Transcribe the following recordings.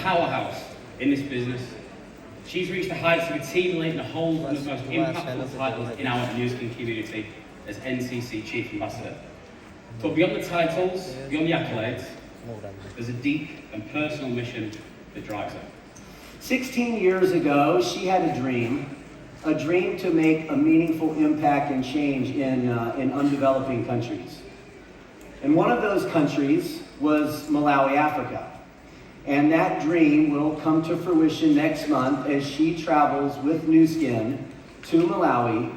Powerhouse in this business. She's reached the heights of accumulating a hold on the most impactful titles in our Nu Skin community as NCC Chief Ambassador. But beyond the titles, beyond the accolades, there's a deep and personal mission that drives her. 16 years ago, she had a dream to make a meaningful impact and change in undeveloping countries. And one of those countries was Malawi, Africa. And that dream will come to fruition next month as she travels with Nu Skin to Malawi,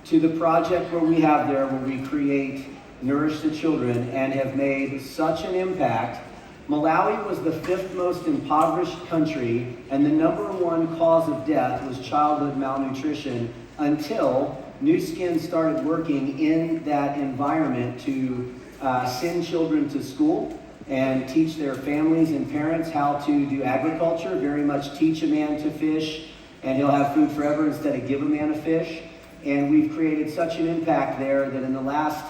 to the project where we have there, where we create Nourish the Children, and have made such an impact. Malawi was the 5th most impoverished country, and the #1 cause of death was childhood malnutrition until Nu Skin started working in that environment to send children to school and teach their families and parents how to do agriculture, very much teach a man to fish and he'll have food forever instead of give a man a fish. And we've created such an impact there that in the last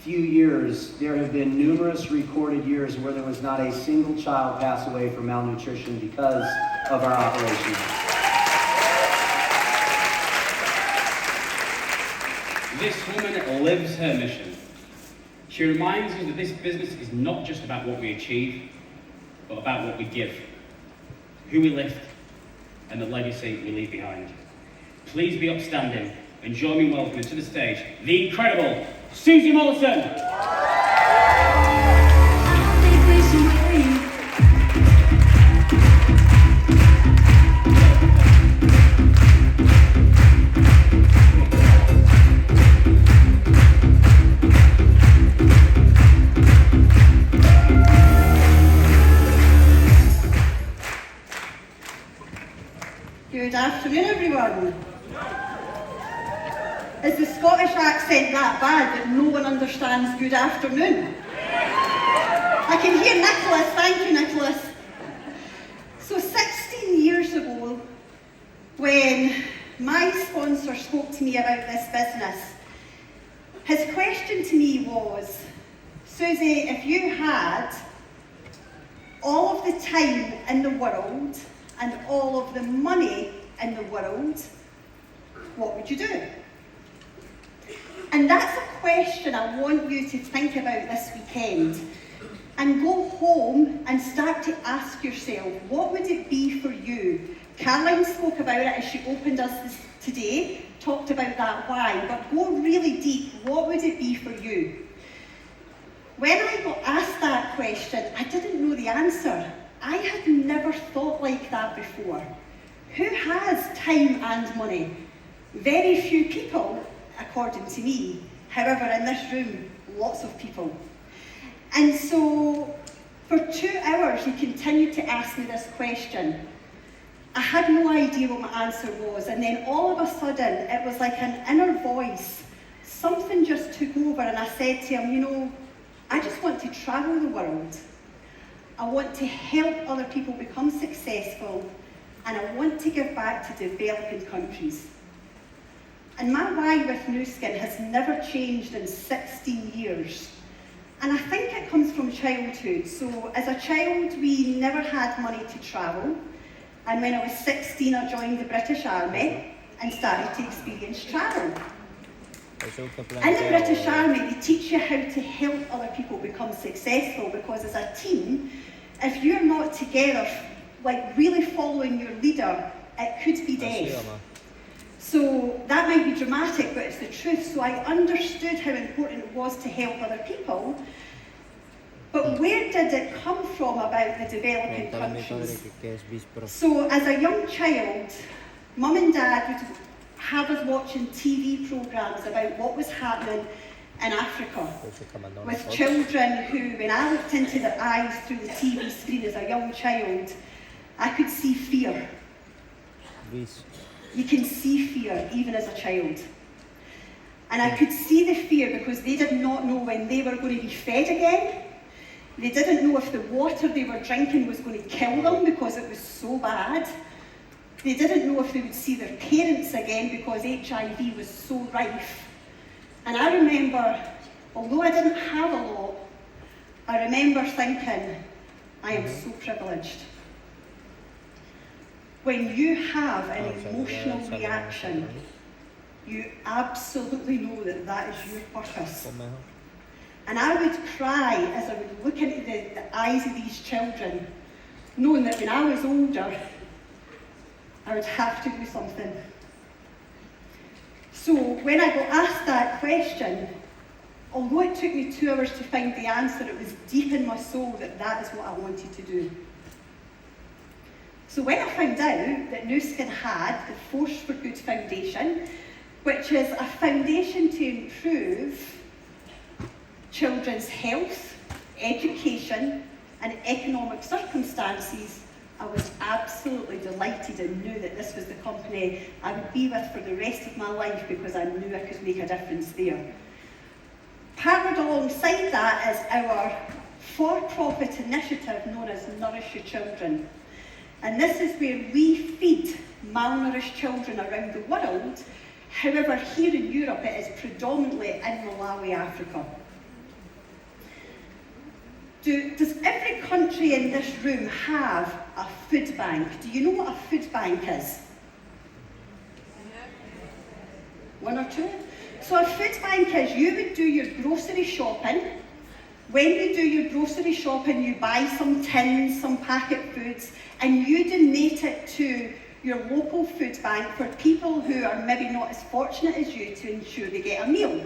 few years, there have been numerous recorded years where there was not a single child pass away from malnutrition because of our operation. This woman lives her mission. She reminds us that this business is not just about what we achieve, but about what we give, who we lift, and the legacy we leave behind. Please be upstanding and join me in welcoming to the stage the incredible Susie Moulton. Good afternoon, everyone. Is the Scottish accent that bad that no one understands good afternoon? I can hear Nicholas. Thank you, Nicholas. So 16 years ago, when my sponsor spoke to me about this business, his question to me was, Susie, if you had all of the time in the world and all of the money in the world, what would you do? And that's a question I want you to think about this weekend and go home and start to ask yourself, what would it be for you? Caroline spoke about it as she opened us today, talked about that why, but go really deep, what would it be for you? When I got asked that question, I didn't know the answer. I had never thought like that before. Who has time and money? Very few people, according to me. However, in this room, lots of people. And so, for 2 hours, he continued to ask me this question. I had no idea what my answer was, and then all of a sudden, it was like an inner voice. Something just took over, and I said to him, you know, I just want to travel the world. I want to help other people become successful, and I want to give back to developing countries. And my why with Nu Skin has never changed in 16 years. And I think it comes from childhood. So as a child, we never had money to travel. And when I was 16, I joined the British Army and started to experience travel. In the British Army, they teach you how to help other people become successful, because as a team, if you're not together, like really following your leader, it could be death. So that might be dramatic, but it's the truth. So I understood how important it was to help other people. But where did it come from about the developing countries? So as a young child, Mum and Dad would have us watching TV programmes about what was happening in Africa, with children who, when I looked into their eyes through the TV screen as a young child, I could see fear. You can see fear even as a child. And I could see the fear because they did not know when they were going to be fed again. They didn't know if the water they were drinking was going to kill them because it was so bad. They didn't know if they would see their parents again because HIV was so rife. And I remember, although I didn't have a lot, I remember thinking, I am so privileged. when you have an emotional reaction, you absolutely know that that is your purpose. And I would cry as I would look into the eyes of these children, knowing that when I was older, I would have to do something. So when I got asked that question, although it took me 2 hours to find the answer, it was deep in my soul that that is what I wanted to do. So when I found out that Nu Skin had the Force for Good Foundation, which is a foundation to improve children's health, education and economic circumstances, I was absolutely delighted and knew that this was the company I would be with for the rest of my life because I knew I could make a difference there. Partnered alongside that is our for-profit initiative known as Nourish Your Children. And this is where we feed malnourished children around the world. However, here in Europe it is predominantly in Malawi, Africa. Does every country in this room have a food bank? Do you know what a food bank is? One or two? So a food bank is, you would do your grocery shopping. When you do your grocery shopping, you buy some tins, some packet foods, and you donate it to your local food bank for people who are maybe not as fortunate as you to ensure they get a meal.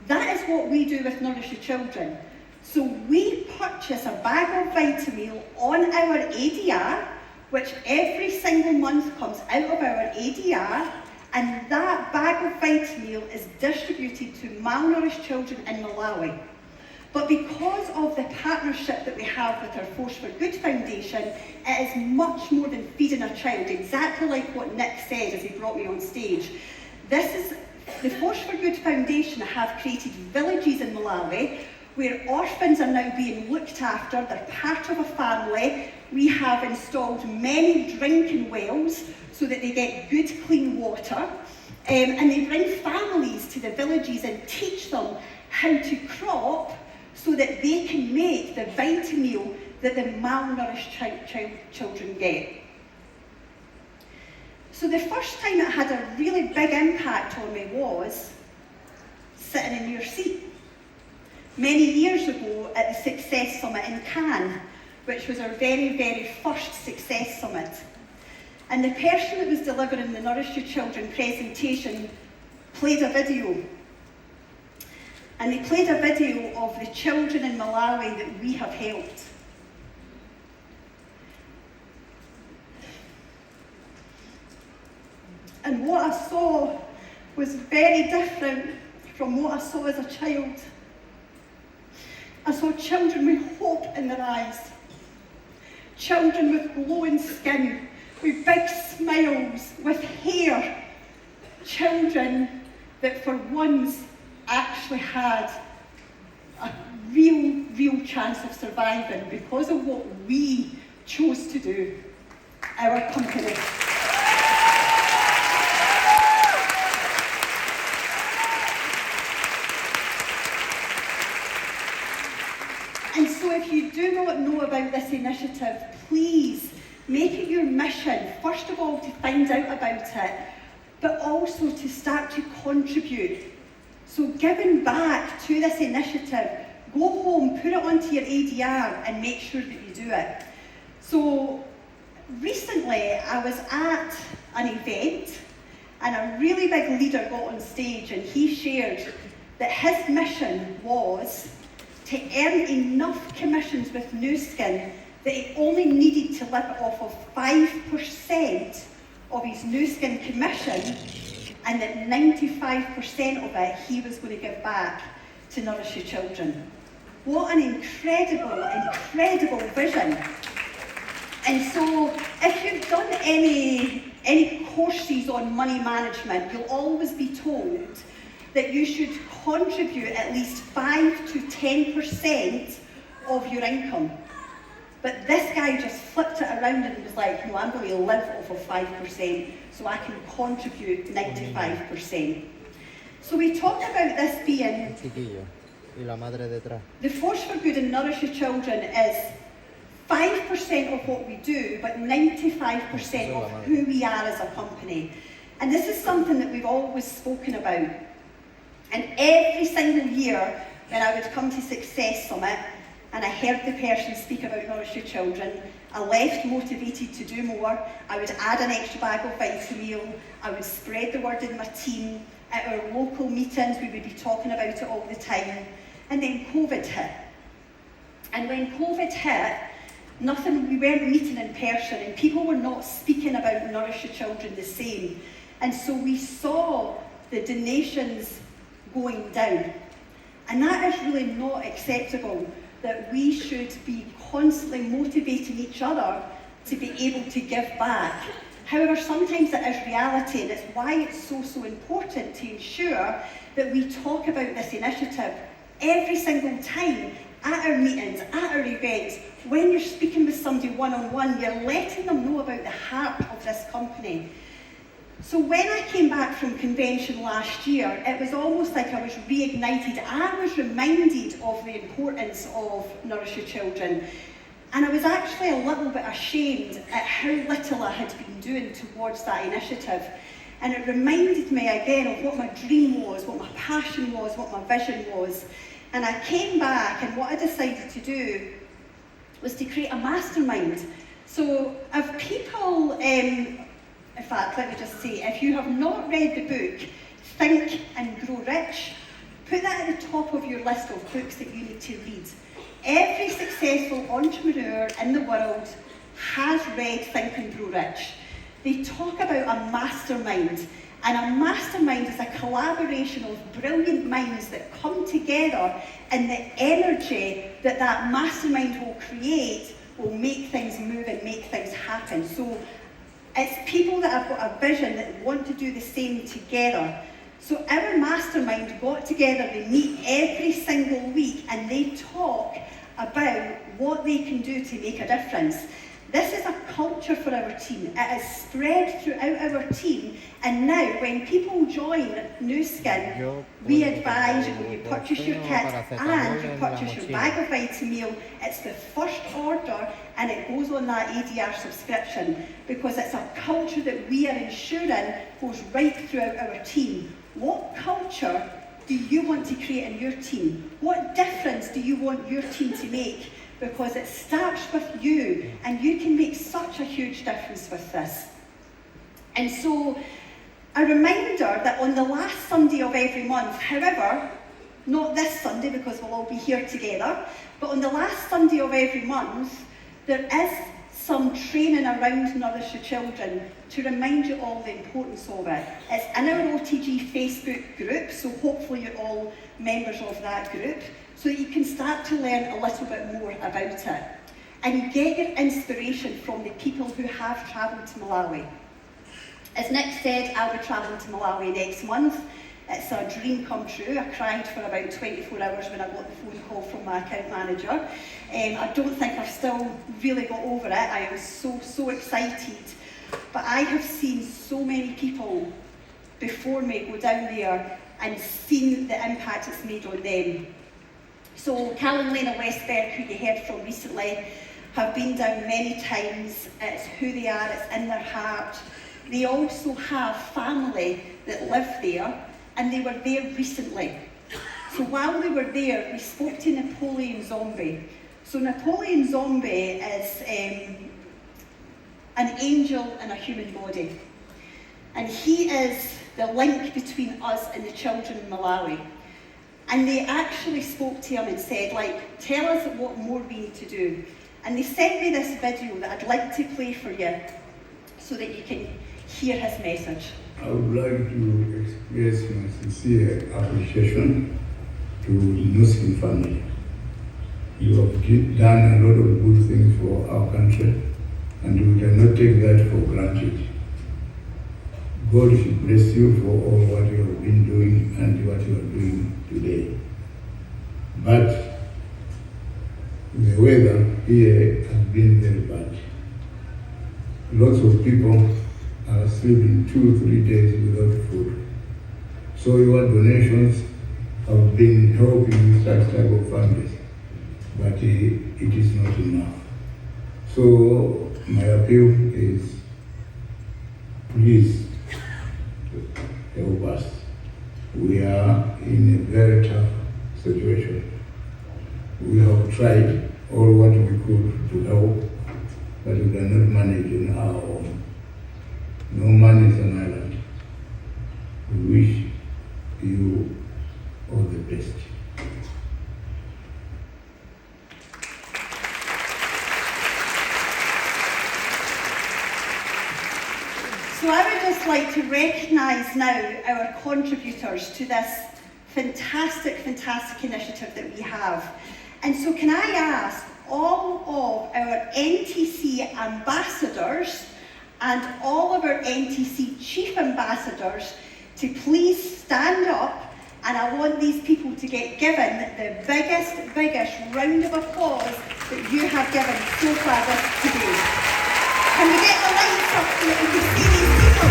That is what we do with Nourish Your Children. So we purchase a bag of Vitameal on our ADR, which every single month comes out of our ADR, and that bag of Vitameal is distributed to malnourished children in Malawi. But because of the partnership that we have with our Force for Good Foundation, it is much more than feeding a child, exactly like what Nick said as he brought me on stage. The Force for Good Foundation have created villages in Malawi where orphans are now being looked after, they're part of a family. We have installed many drinking wells so that they get good clean water. And they bring families to the villages and teach them how to crop so that they can make the Vitameal that the malnourished children get. So the first time it had a really big impact on me was sitting in your seat. Many years ago at the Success Summit in Cannes, which was our very, very first Success Summit. And the person that was delivering the Nourish Your Children presentation played a video. And they played a video of the children in Malawi that we have helped. And what I saw was very different from what I saw as a child. I saw children with hope in their eyes, children with glowing skin, with big smiles, with hair, children that for once actually had a real chance of surviving because of what we chose to do, our company. And so if you do not know about this initiative, please make it your mission, first of all, to find out about it, but also to start to contribute. So giving back to this initiative, go home, put it onto your ADR and make sure that you do it. So recently I was at an event and a really big leader got on stage and he shared that his mission was to earn enough commissions with Nu Skin that he only needed to live off of 5% of his Nu Skin commission, and that 95% of it he was going to give back to Nourish Your Children. What an incredible vision. And so if you've done any courses on money management, you'll always be told that you should contribute at least 5 to 10% of your income. But this guy just flipped it around and was like, no, I'm going to live off of 5%, so I can contribute 95%. So we talked about this being, the Force for Good and Nourish Your Children is 5% of what we do, but 95% of who we are as a company. And this is something that we've always spoken about. And every single year when I would come to Success Summit and I heard the person speak about Nourish Your Children, I left motivated to do more. I would add an extra bag of Vitameal. I would spread the word in my team. At our local meetings, we would be talking about it all the time. And then COVID hit. And when COVID hit, we weren't meeting in person and people were not speaking about Nourish Your Children the same. And so we saw the donations going down. And that is really not acceptable, that we should be constantly motivating each other to be able to give back. However, sometimes it is reality, and it's why it's so important to ensure that we talk about this initiative every single time at our meetings, at our events. When you're speaking with somebody one-on-one, you're letting them know about the heart of this company. So when I came back from convention last year, it was almost like I was reignited. I was reminded of the importance of Nourish Your Children. And I was actually a little bit ashamed at how little I had been doing towards that initiative. And it reminded me again of what my dream was, what my passion was, what my vision was. And I came back, and what I decided to do was to create a mastermind. So if people, in fact, let me just say, if you have not read the book, Think and Grow Rich, put that at the top of your list of books that you need to read. Every successful entrepreneur in the world has read Think and Grow Rich. They talk about a mastermind, and a mastermind is a collaboration of brilliant minds that come together, and the energy that that mastermind will create will make things move and make things happen. So it's people that have got a vision that want to do the same together. So our mastermind got together, they meet every single week and they talk about what they can do to make a difference. This is a culture for our team. It is spread throughout our team, and now when people join New Skin, we advise when you purchase your kit and you purchase your bag of Vitameal, it's the first order and it goes on that ADR subscription, because it's a culture that we are ensuring goes right throughout our team. What culture do you want to create in your team? What difference do you want your team to make? Because it starts with you, and you can make such a huge difference with this. And so, a reminder that on the last Sunday of every month, however, not this Sunday because we'll all be here together, but on the last Sunday of every month, there is some training around Nourish Your Children to remind you all the importance of it. It's in our OTG Facebook group, so hopefully you're all members of that group, so that you can start to learn a little bit more about it. And get your inspiration from the people who have travelled to Malawi. As Nick said, I'll be travelling to Malawi next month. It's a dream come true. I cried for about 24 hours when I got the phone call from my account manager. I don't think I've still really got over it. I am so excited. But I have seen so many people before me go down there and seen the impact it's made on them. So Cal and Lena Westberg, who you heard from recently, have been down many times. It's who they are, it's in their heart. They also have family that live there, and they were there recently. So while they were there, we spoke to Napoleon Zombie. So Napoleon Zombie is an angel in a human body. And he is the link between us and the children in Malawi. And they actually spoke to him and said, like, tell us what more we need to do. And they sent me this video that I'd like to play for you so that you can hear his message. I would like to express my sincere appreciation to the Muslim family. You have done a lot of good things for our country, and we cannot take that for granted. God should bless you for all what you have been doing and what you are doing today. But the weather here has been very bad. Lots of people are sleeping 2-3 days without food. So your donations have been helping such type of families, but it is not enough. So my appeal is, please help us. We are in a very tough situation. We have tried all what we could to help, but we cannot manage on our own. No man is an island. We wish you all the best. So I would just like to recognise now our contributors to this fantastic, fantastic initiative that we have. And so can I ask all of our NTC ambassadors and all of our NTC chief ambassadors to please stand up, and I want these people to get given the biggest round of applause that you have given so far this today. Can we get the lights up so that we can see these people?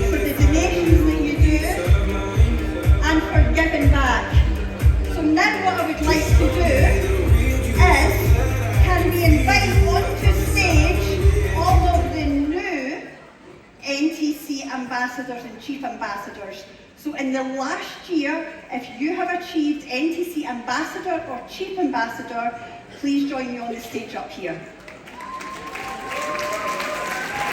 For the donations that you do and for giving back. So now what I would like to do is, can we invite onto stage all of the new NTC ambassadors and chief ambassadors. So in the last year, if you have achieved NTC ambassador or chief ambassador, please join me on the stage up here.